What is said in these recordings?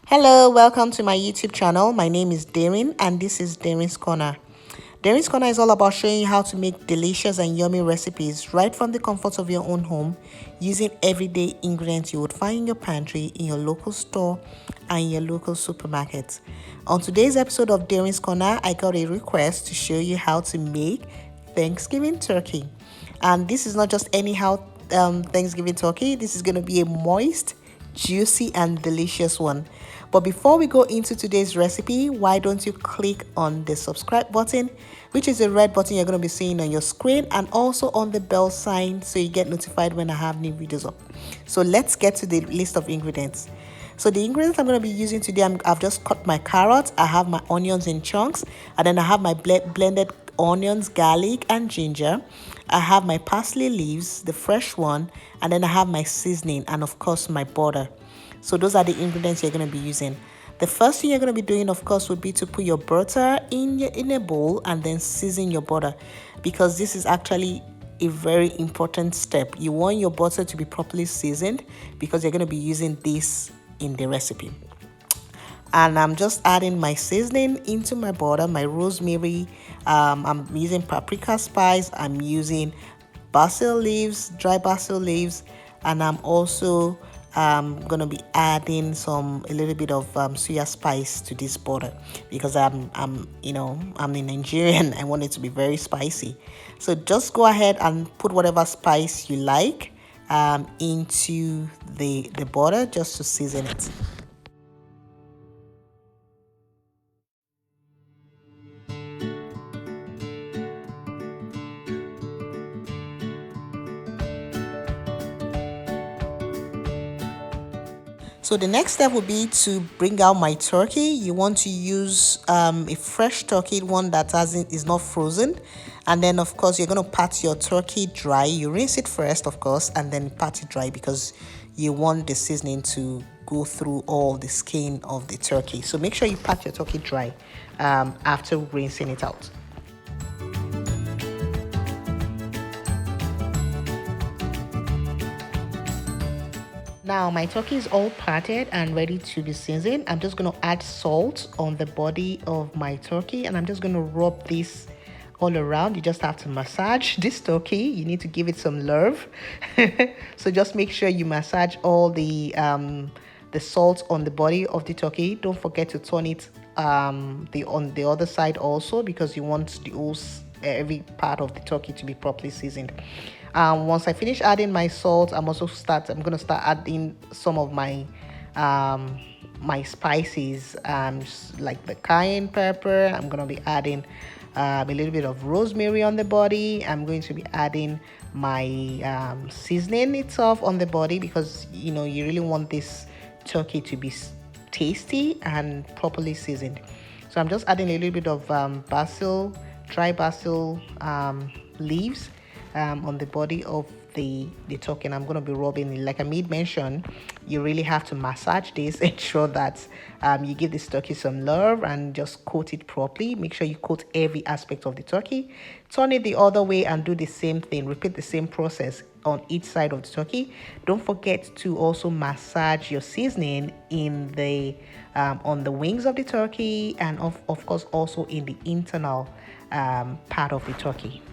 Hello, welcome to my YouTube channel. My name is Darin and this is Derinscorner. Derinscorner is all about showing you how to make delicious and yummy recipes right from the comfort of your own home using everyday ingredients you would find in your pantry, in your local store, and in your local supermarket. On today's episode of Derinscorner, I got a request to show you how to make Thanksgiving turkey. And this is not just anyhow Thanksgiving turkey. This is going to be a moist, juicy and delicious one. But before we go into today's recipe, why don't you click on the subscribe button, which is the red button you're going to be seeing on your screen, and also on the bell sign so you get notified when I have new videos up. So let's get to the list of ingredients. So the ingredients I'm going to be using today, I've just cut my carrots, I have my onions in chunks, and then I have my blended onions, garlic and ginger. I have my parsley leaves, the fresh one, and then I have my seasoning and of course my butter. So those are the ingredients you're going to be using. The first thing you're going to be doing, of course, would be to put your butter in a bowl and then season your butter, because this is actually a very important step. You want your butter to be properly seasoned because you're going to be using this in the recipe. And I'm just adding my seasoning into my butter, my rosemary. I'm using paprika spice. I'm using basil leaves, dry basil leaves, and I'm also gonna be adding a little bit of soya spice to this butter because I'm a Nigerian. I want it to be very spicy. So just go ahead and put whatever spice you like into the butter just to season it. So the next step would be to bring out my turkey. You want to use a fresh turkey, one that is not frozen. And then of course you're going to pat your turkey dry. You rinse it first, of course, and then pat it dry because you want the seasoning to go through all the skin of the turkey. So make sure you pat your turkey dry after rinsing it out. Now my turkey is all parted and ready to be seasoned. I'm just going to add salt on the body of my turkey and I'm just going to rub this all around. You just have to massage this turkey. You need to give it some love. So just make sure you massage all the salt on the body of the turkey. Don't forget to turn it on the other side also, because you want every part of the turkey to be properly seasoned. Once I finish adding my salt, I'm going to start adding some of my my spices, like the cayenne pepper. I'm going to be adding a little bit of rosemary on the body. I'm going to be adding my seasoning itself on the body because you really want this turkey to be tasty and properly seasoned. So I'm just adding a little bit of dry basil leaves on the body of the turkey, and I'm going to be rubbing it. Like I made mention, you really have to massage this, ensure that you give this turkey some love and just coat it properly. Make sure you coat every aspect of the turkey. Turn it the other way and do the same thing. Repeat the same process on each side of the turkey. Don't forget to also massage your seasoning in the on the wings of the turkey, and of course also in the internal part of the turkey.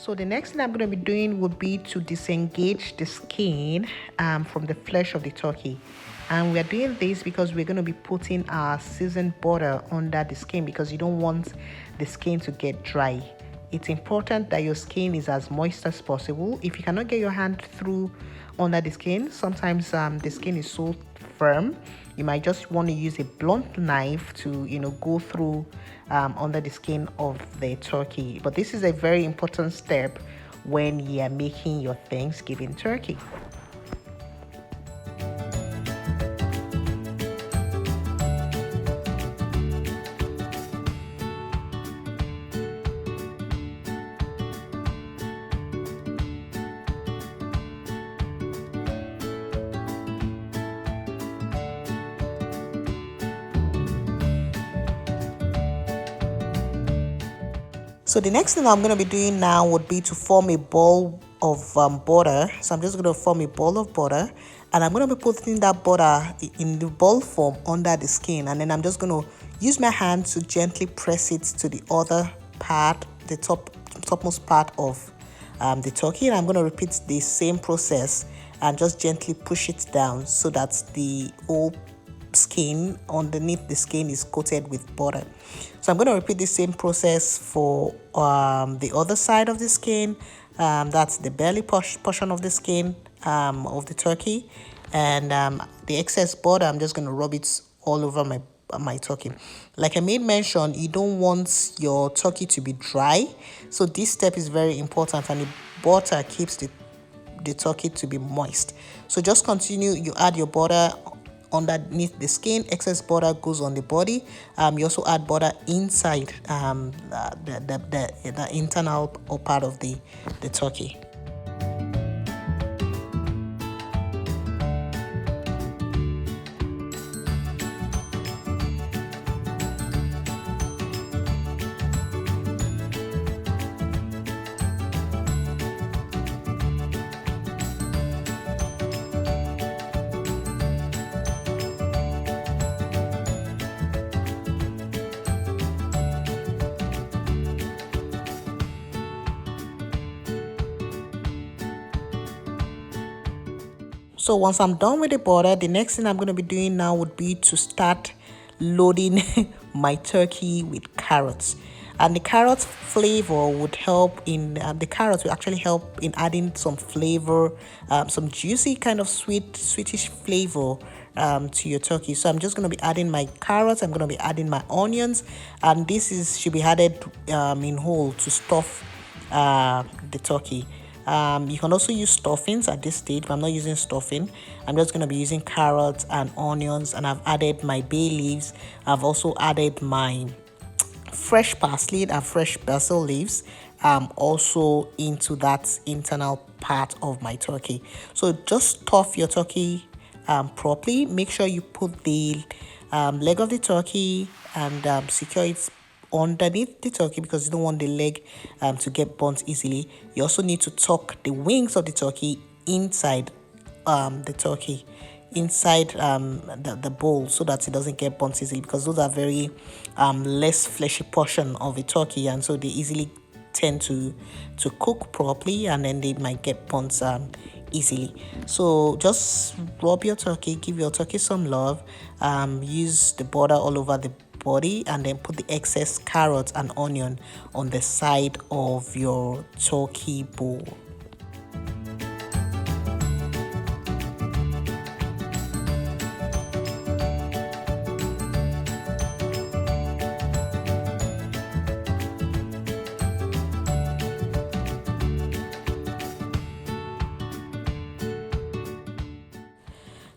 So the next thing I'm going to be doing would be to disengage the skin from the flesh of the turkey. And we are doing this because we're going to be putting our seasoned butter under the skin, because you don't want the skin to get dry. It's important that your skin is as moist as possible. If you cannot get your hand through under the skin, sometimes the skin is so firm, you might just want to use a blunt knife to go through under the skin of the turkey. But this is a very important step when you are making your Thanksgiving turkey. So the next thing I'm going to be doing now would be to form a ball of butter. So I'm just going to form a ball of butter, and I'm going to be putting that butter in the ball form under the skin, and then I'm just going to use my hand to gently press it to the other part, the topmost part of the turkey. And I'm going to repeat the same process and just gently push it down so that the whole skin underneath the skin is coated with butter. So I'm going to repeat the same process for the other side of the skin. That's the belly portion of the skin of the turkey, and the excess butter, I'm just going to rub it all over my turkey. Like I made mention, you don't want your turkey to be dry, so this step is very important, and the butter keeps the turkey to be moist. So just continue. You add your butter underneath the skin, excess butter goes on the body. You also add butter inside the internal part of the turkey. So once I'm done with the butter, the next thing I'm going to be doing now would be to start loading my turkey with carrots. And the carrot flavor would help in, the carrots will actually help in adding some flavor, some juicy kind of sweetish flavor to your turkey. So I'm just going to be adding my carrots, I'm going to be adding my onions, and this should be added in whole to stuff the turkey. You can also use stuffings at this stage, but I'm not using stuffing. I'm just going to be using carrots and onions, and I've added my bay leaves. I've also added my fresh parsley and fresh basil leaves also into that internal part of my turkey. So just stuff your turkey properly. Make sure you put the leg of the turkey and secure it underneath the turkey, because you don't want the leg to get burnt easily. You also need to tuck the wings of the turkey inside the turkey, inside the bowl, so that it doesn't get burnt easily, because those are very less fleshy portion of the turkey, and so they easily tend to cook properly, and then they might get burnt easily. So just rub your turkey, give your turkey some love, use the butter all over the body, and then put the excess carrots and onion on the side of your turkey bowl.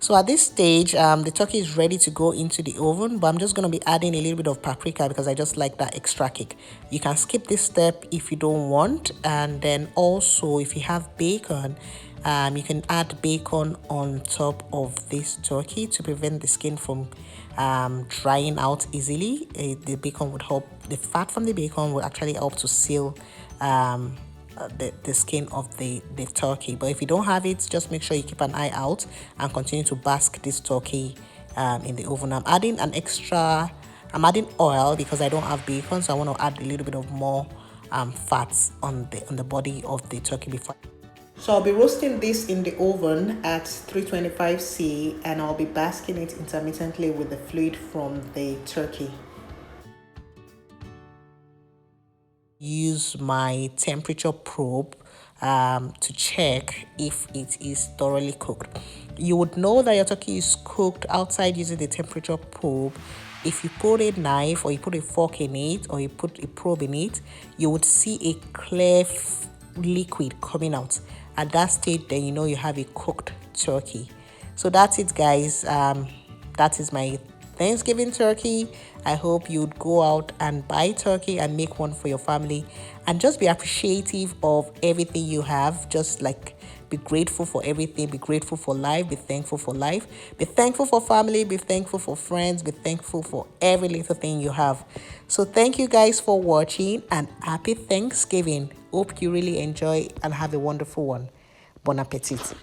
So at this stage, the turkey is ready to go into the oven, but I'm just going to be adding a little bit of paprika because I just like that extra kick. You can skip this step if you don't want. And then also, if you have bacon, you can add bacon on top of this turkey to prevent the skin from drying out easily. The bacon would help, the fat from the bacon will actually help to seal the skin of the turkey. But if you don't have it, just make sure you keep an eye out and continue to bask this turkey in the oven. I'm adding oil because I don't have bacon, so I want to add a little bit of more fats on the body of the turkey before. So I'll be roasting this in the oven at 325C, and I'll be basking it intermittently with the fluid from the turkey. Use my temperature probe to check if it is thoroughly cooked. You would know that your turkey is cooked outside using the temperature probe. If you put a knife or you put a fork in it or you put a probe in it, you would see a clear liquid coming out. At that stage, then you know you have a cooked turkey. So that's it, guys. That is my Thanksgiving turkey. I hope you'd go out and buy turkey and make one for your family, and just be appreciative of everything you have. Just like be grateful for everything, be grateful for life, be thankful for life, be thankful for family, be thankful for friends, be thankful for every little thing you have. So thank you guys for watching, and happy Thanksgiving. Hope you really enjoy and have a wonderful one. Bon appetit.